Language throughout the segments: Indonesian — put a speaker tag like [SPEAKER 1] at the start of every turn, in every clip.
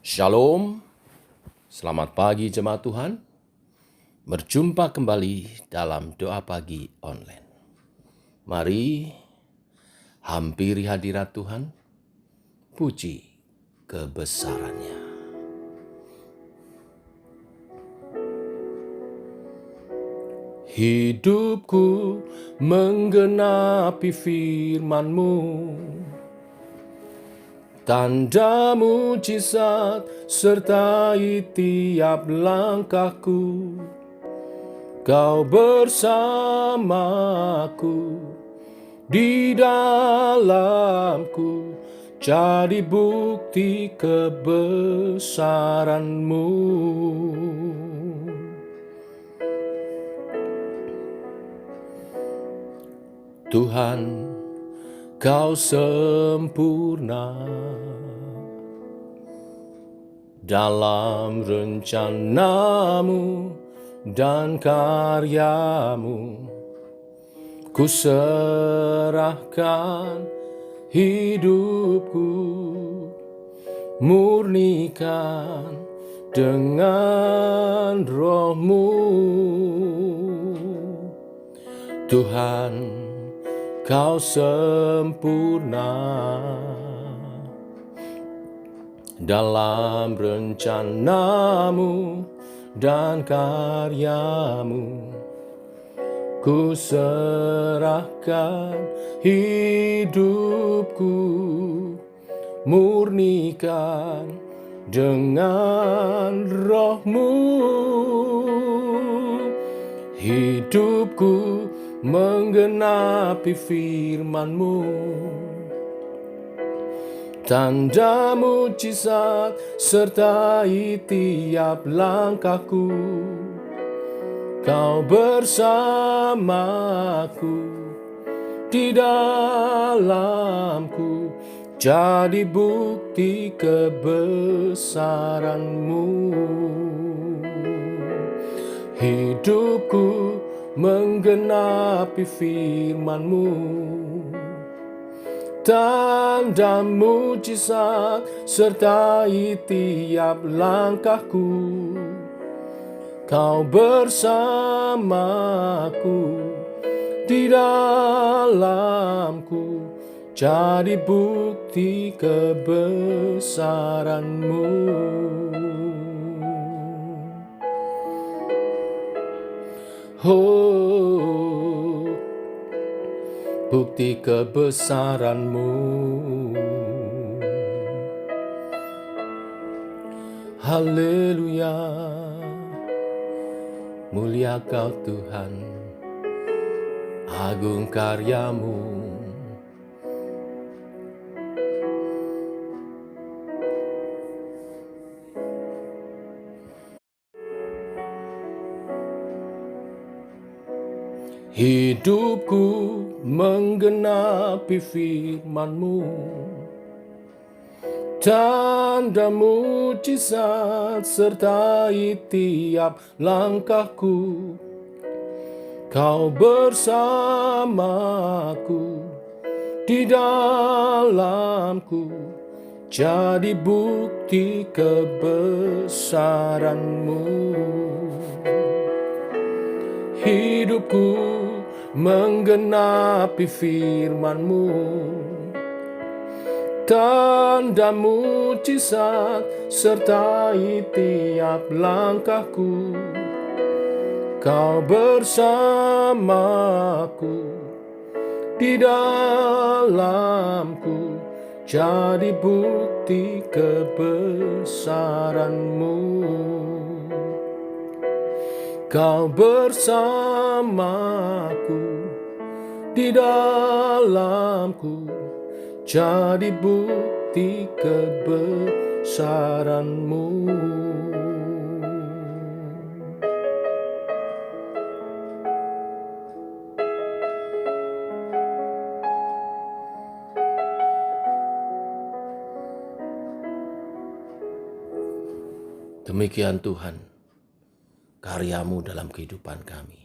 [SPEAKER 1] Shalom, selamat pagi jemaat Tuhan. Berjumpa kembali dalam doa pagi online. Mari hampiri hadirat Tuhan, puji kebesarannya. Hidupku menggenapi firman-Mu, tanda mujizat sertai tiap langkahku. Kau bersamaku, di dalamku, jadi bukti kebesaran-Mu. Tuhan, Kau sempurna dalam rencana-Mu dan karya-Mu. Ku serahkan hidupku, murnikan dengan Roh-Mu. Tuhan, Kau sempurna dalam rencana-Mu dan karya-Mu. Ku serahkan hidupku, murnikan dengan Roh-Mu. Hidupku menggenapi firman-Mu, tanda mujizat sertai tiap langkahku. Kau bersamaku, di dalamku, jadi bukti kebesaran-Mu. Hidupku menggenapi firman-Mu, tanda mujizat sertai tiap langkahku. Kau bersamaku, di dalamku, jadi bukti kebesaran-Mu. Oh, bukti kebesaran-Mu. Haleluya, mulia Kau Tuhan, agung karya-Mu. Hidupku menggenapi firman-Mu, tanda mujizat sertai tiap langkahku. Kau bersamaku, di dalamku, jadi bukti kebesaran-Mu. Hidupku menggenapi firman-Mu, tanda mujizat sertai tiap langkahku. Kau bersamaku, di dalamku, jadi bukti kebesaran-Mu. Kau bersamaku, di dalamku, jadi bukti kebesaran-Mu. Demikian Tuhan, karya-Mu dalam kehidupan kami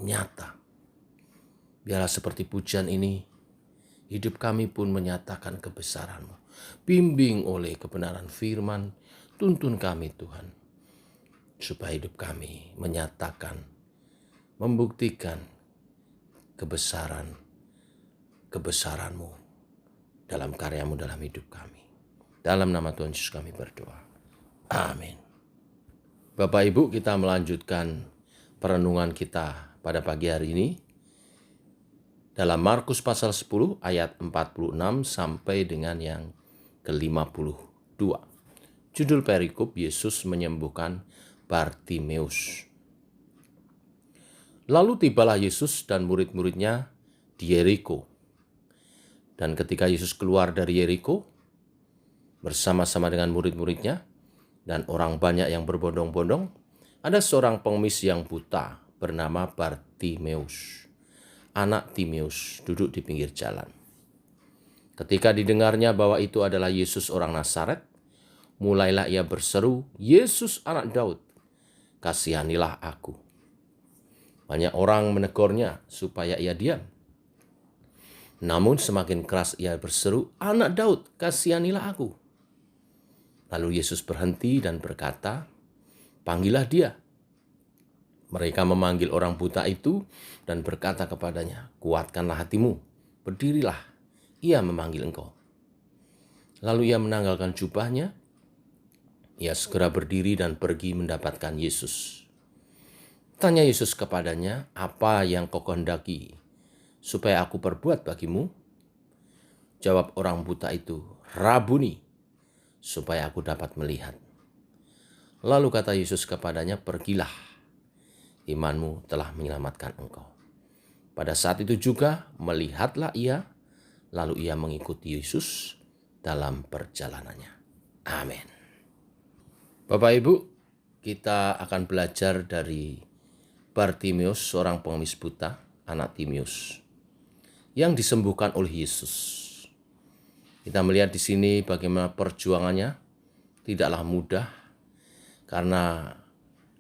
[SPEAKER 1] nyata. Biarlah seperti pujian ini, hidup kami pun menyatakan kebesaran-Mu. Bimbing oleh kebenaran firman, tuntun kami Tuhan, supaya hidup kami menyatakan, membuktikan kebesaran-Mu dalam karya-Mu dalam hidup kami. Dalam nama Tuhan Yesus kami berdoa. Amin. Bapak Ibu, kita melanjutkan perenungan kita pada pagi hari ini dalam Markus pasal 10 ayat 46 sampai dengan yang ke-52. Judul perikop, Yesus menyembuhkan Bartimeus. Lalu tibalah Yesus dan murid-muridnya di Yeriko. Dan ketika Yesus keluar dari Yeriko bersama-sama dengan murid-muridnya dan orang banyak yang berbondong-bondong, ada seorang pengemis yang buta bernama Bartimeus, anak Timeus, duduk di pinggir jalan. Ketika didengarnya bahwa itu adalah Yesus orang Nazaret, mulailah ia berseru, "Yesus anak Daud, kasihanilah aku." Banyak orang menegurnya supaya ia diam. Namun semakin keras ia berseru, "Anak Daud, kasihanilah aku." Lalu Yesus berhenti dan berkata, "Panggillah dia." Mereka memanggil orang buta itu dan berkata kepadanya, "Kuatkanlah hatimu, berdirilah, ia memanggil engkau." Lalu ia menanggalkan jubahnya, ia segera berdiri dan pergi mendapatkan Yesus. Tanya Yesus kepadanya, "Apa yang kau kehendaki supaya aku perbuat bagimu?" Jawab orang buta itu, "Rabuni, supaya aku dapat melihat." Lalu kata Yesus kepadanya, "Pergilah, imanmu telah menyelamatkan engkau." Pada saat itu juga melihatlah ia, lalu ia mengikuti Yesus dalam perjalanannya. Amin. Bapak Ibu, kita akan belajar dari Bartimeus, seorang pengemis buta, anak Timeus, yang disembuhkan oleh Yesus. Kita melihat di sini bagaimana perjuangannya tidaklah mudah, karena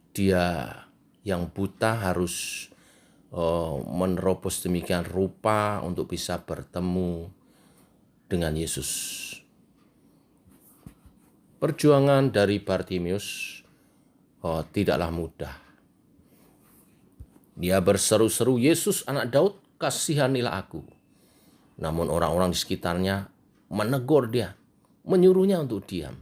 [SPEAKER 1] dia yang buta harus menerobos demikian rupa untuk bisa bertemu dengan Yesus. Perjuangan dari Bartimeus tidaklah mudah. Dia berseru-seru, "Yesus anak Daud, kasihanilah aku." Namun orang-orang di sekitarnya menegur dia, menyuruhnya untuk diam.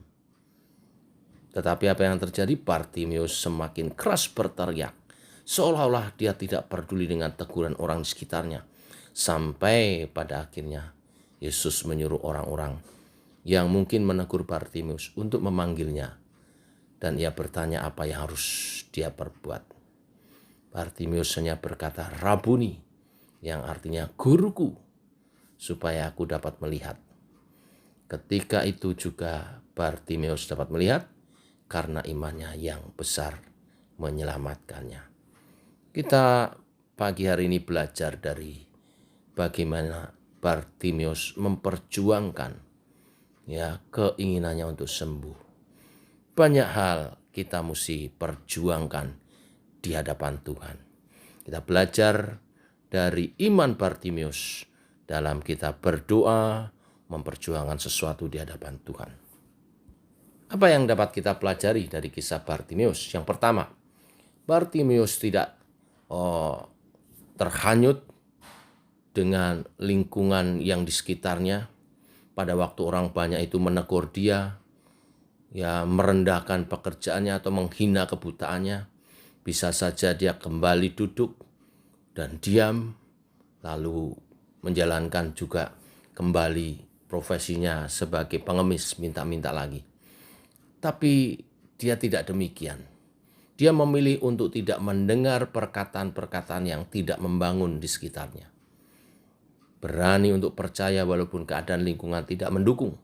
[SPEAKER 1] Tetapi apa yang terjadi? Bartimeus semakin keras berteriak, seolah-olah dia tidak peduli dengan teguran orang di sekitarnya. Sampai pada akhirnya Yesus menyuruh orang-orang yang mungkin menegur Bartimeus untuk memanggilnya. Dan ia bertanya apa yang harus dia perbuat. Bartimeus hanya berkata, "Rabuni," yang artinya guruku, supaya aku dapat melihat. Ketika itu juga Bartimeus dapat melihat karena imannya yang besar menyelamatkannya. Kita pagi hari ini belajar dari bagaimana Bartimeus memperjuangkan keinginannya untuk sembuh. Banyak hal kita mesti perjuangkan di hadapan Tuhan. Kita belajar dari iman Bartimeus dalam kita berdoa, memperjuangkan sesuatu di hadapan Tuhan. Apa yang dapat kita pelajari dari kisah Bartimeus? Yang pertama, Bartimeus tidak terhanyut dengan lingkungan yang di sekitarnya. Pada waktu orang banyak itu menegur dia, merendahkan pekerjaannya atau menghina kebutaannya, bisa saja dia kembali duduk dan diam, lalu menjalankan juga kembali profesinya sebagai pengemis, minta-minta lagi. Tapi dia tidak demikian. Dia memilih untuk tidak mendengar perkataan-perkataan yang tidak membangun di sekitarnya. Berani untuk percaya walaupun keadaan lingkungan tidak mendukung.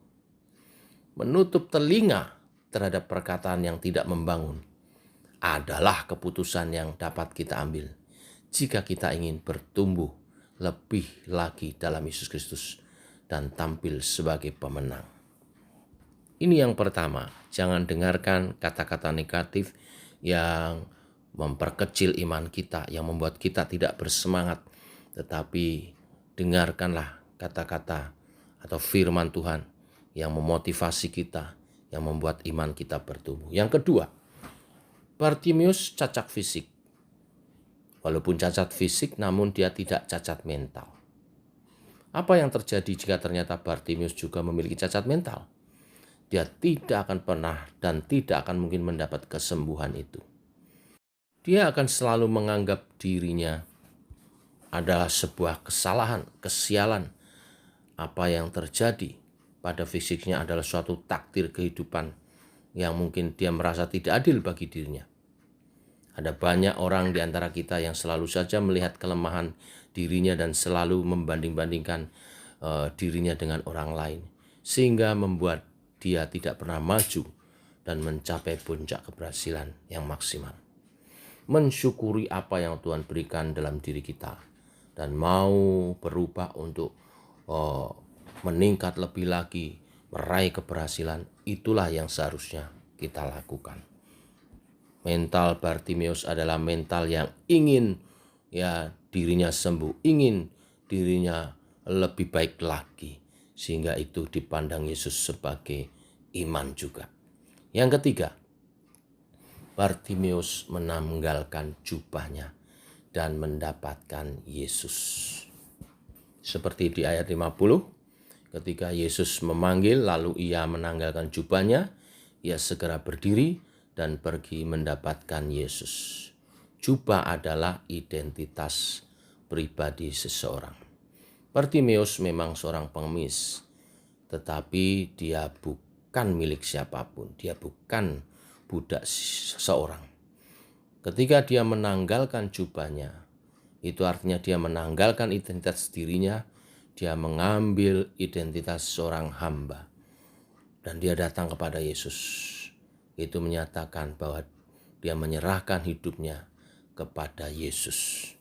[SPEAKER 1] Menutup telinga terhadap perkataan yang tidak membangun adalah keputusan yang dapat kita ambil jika kita ingin bertumbuh lebih lagi dalam Yesus Kristus dan tampil sebagai pemenang. Ini yang pertama, jangan dengarkan kata-kata negatif yang memperkecil iman kita, yang membuat kita tidak bersemangat. Tetapi dengarkanlah kata-kata atau firman Tuhan yang memotivasi kita, yang membuat iman kita bertumbuh. Yang kedua, Bartimius cacat fisik. Walaupun cacat fisik, namun dia tidak cacat mental. Apa yang terjadi jika ternyata Bartimius juga memiliki cacat mental? Dia tidak akan pernah dan tidak akan mungkin mendapat kesembuhan itu. Dia akan selalu menganggap dirinya adalah sebuah kesalahan, kesialan. Apa yang terjadi pada fisiknya adalah suatu takdir kehidupan yang mungkin dia merasa tidak adil bagi dirinya. Ada banyak orang di antara kita yang selalu saja melihat kelemahan dirinya dan selalu membanding-bandingkan dirinya dengan orang lain, sehingga membuat dia tidak pernah maju dan mencapai puncak keberhasilan yang maksimal. Mensyukuri apa yang Tuhan berikan dalam diri kita dan mau berubah untuk meningkat lebih lagi, meraih keberhasilan, itulah yang seharusnya kita lakukan. Mental Bartimius adalah mental yang ingin dirinya sembuh, ingin dirinya lebih baik lagi, sehingga itu dipandang Yesus sebagai iman juga. Yang ketiga, Bartimius menanggalkan jubahnya dan mendapatkan Yesus. Seperti di ayat 50, ketika Yesus memanggil lalu ia menanggalkan jubahnya, ia segera berdiri dan pergi mendapatkan Yesus. Jubah adalah identitas pribadi seseorang. Bartimius memang seorang pengemis, tetapi dia bukan milik siapapun. Dia bukan budak seseorang. Ketika dia menanggalkan jubahnya, itu artinya dia menanggalkan identitas dirinya, dia mengambil identitas seorang hamba. Dan dia datang kepada Yesus. Itu menyatakan bahwa dia menyerahkan hidupnya kepada Yesus.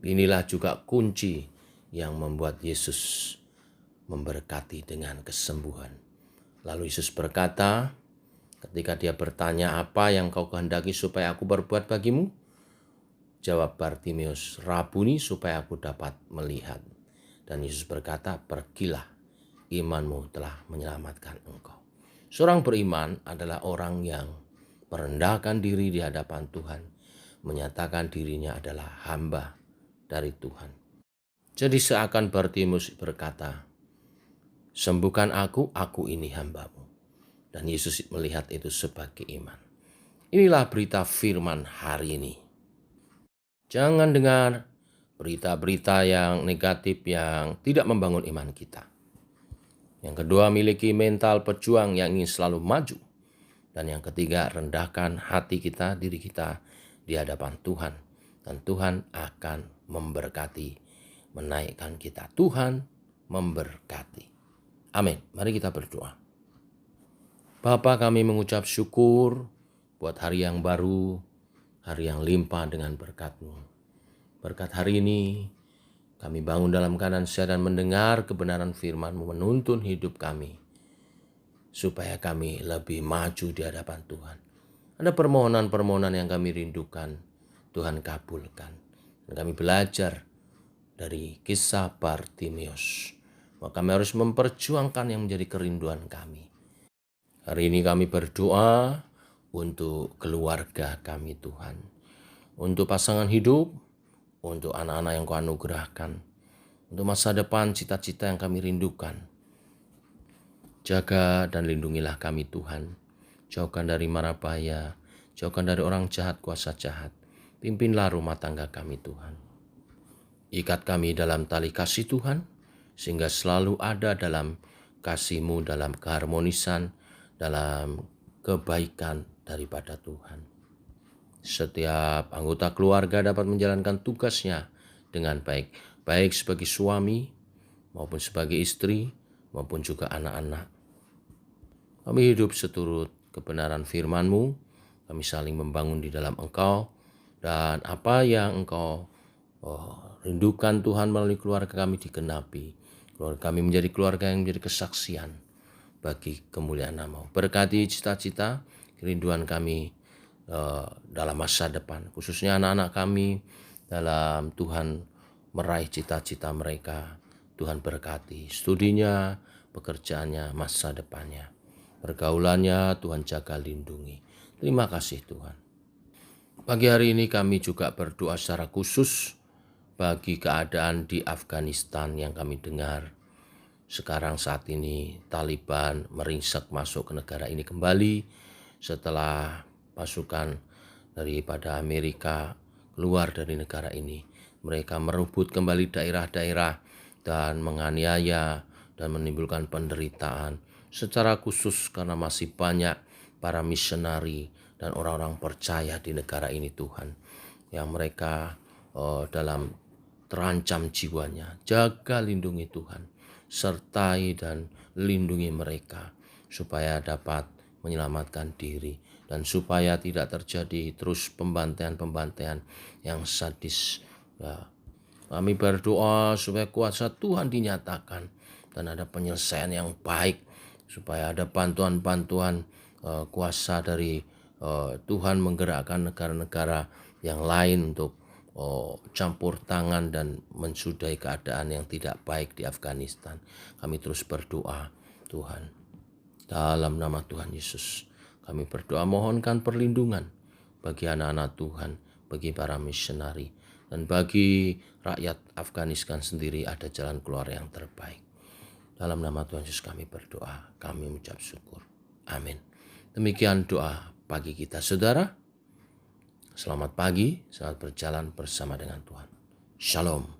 [SPEAKER 1] Inilah juga kunci yang membuat Yesus memberkati dengan kesembuhan. Lalu Yesus berkata, ketika dia bertanya, apa yang kau kehendaki supaya aku berbuat bagimu? Jawab Bartimius, Rabuni, supaya aku dapat melihat. Dan Yesus berkata, pergilah, imanmu telah menyelamatkan engkau. Seorang beriman adalah orang yang merendahkan diri di hadapan Tuhan, menyatakan dirinya adalah hamba dari Tuhan. Jadi seakan Bartimius berkata, sembuhkan aku ini hambamu. Dan Yesus melihat itu sebagai iman. Inilah berita firman hari ini. Jangan dengar berita-berita yang negatif yang tidak membangun iman kita. Yang kedua, miliki mental pejuang yang ingin selalu maju. Dan yang ketiga, rendahkan hati kita, diri kita di hadapan Tuhan. Dan Tuhan akan memberkati, menaikkan kita. Tuhan memberkati. Amin. Mari kita berdoa. Bapa, kami mengucap syukur buat hari yang baru, hari yang limpah dengan berkat-Mu. Berkat hari ini, kami bangun dalam keadaan sehat dan mendengar kebenaran firman-Mu menuntun hidup kami, supaya kami lebih maju di hadapan Tuhan. Ada permohonan-permohonan yang kami rindukan, Tuhan kabulkan. Dan kami belajar dari kisah Bartimius, maka kami harus memperjuangkan yang menjadi kerinduan kami. Hari ini kami berdoa untuk keluarga kami Tuhan, untuk pasangan hidup, untuk anak-anak yang Kau anugerahkan, untuk masa depan cita-cita yang kami rindukan. Jaga dan lindungilah kami Tuhan. Jauhkan dari mara bahaya, jauhkan dari orang jahat, kuasa jahat. Pimpinlah rumah tangga kami Tuhan. Ikat kami dalam tali kasih Tuhan, sehingga selalu ada dalam kasih-Mu, dalam keharmonisan, dalam kebaikan daripada Tuhan. Setiap anggota keluarga dapat menjalankan tugasnya dengan baik, baik sebagai suami maupun sebagai istri maupun juga anak-anak. Kami hidup seturut kebenaran firman-Mu, kami saling membangun di dalam Engkau, dan apa yang Engkau rindukan Tuhan melalui keluarga kami digenapi. Keluarga kami menjadi keluarga yang menjadi kesaksian bagi kemuliaan nama-Mu. Berkati cita-cita, kerinduan kami dalam masa depan, khususnya anak-anak kami dalam Tuhan meraih cita-cita mereka. Tuhan berkati studinya, pekerjaannya, masa depannya. Pergaulannya Tuhan jaga lindungi. Terima kasih Tuhan. Pagi hari ini kami juga berdoa secara khusus bagi keadaan di Afghanistan yang kami dengar. Sekarang saat ini Taliban meringsek masuk ke negara ini kembali setelah pasukan daripada Amerika keluar dari negara ini. Mereka merebut kembali daerah-daerah dan menganiaya dan menimbulkan penderitaan. Secara khusus karena masih banyak para misionari dan orang-orang percaya di negara ini Tuhan. Yang mereka dalam terancam jiwanya. Jaga lindungi Tuhan. Sertai dan lindungi mereka supaya dapat menyelamatkan diri. Dan supaya tidak terjadi terus pembantaian-pembantaian yang sadis. Ya. Kami berdoa supaya kuasa Tuhan dinyatakan dan ada penyelesaian yang baik, supaya ada bantuan-bantuan kuasa dari Tuhan menggerakkan negara-negara yang lain untuk campur tangan dan mensudahi keadaan yang tidak baik di Afghanistan. Kami terus berdoa, Tuhan, dalam nama Tuhan Yesus. Kami berdoa mohonkan perlindungan bagi anak-anak Tuhan, bagi para misionari, dan bagi rakyat Afghanistan sendiri ada jalan keluar yang terbaik. Dalam nama Tuhan Yesus kami berdoa, kami mengucap syukur. Amin. Demikian doa pagi kita, saudara. Selamat pagi, selamat berjalan bersama dengan Tuhan. Shalom.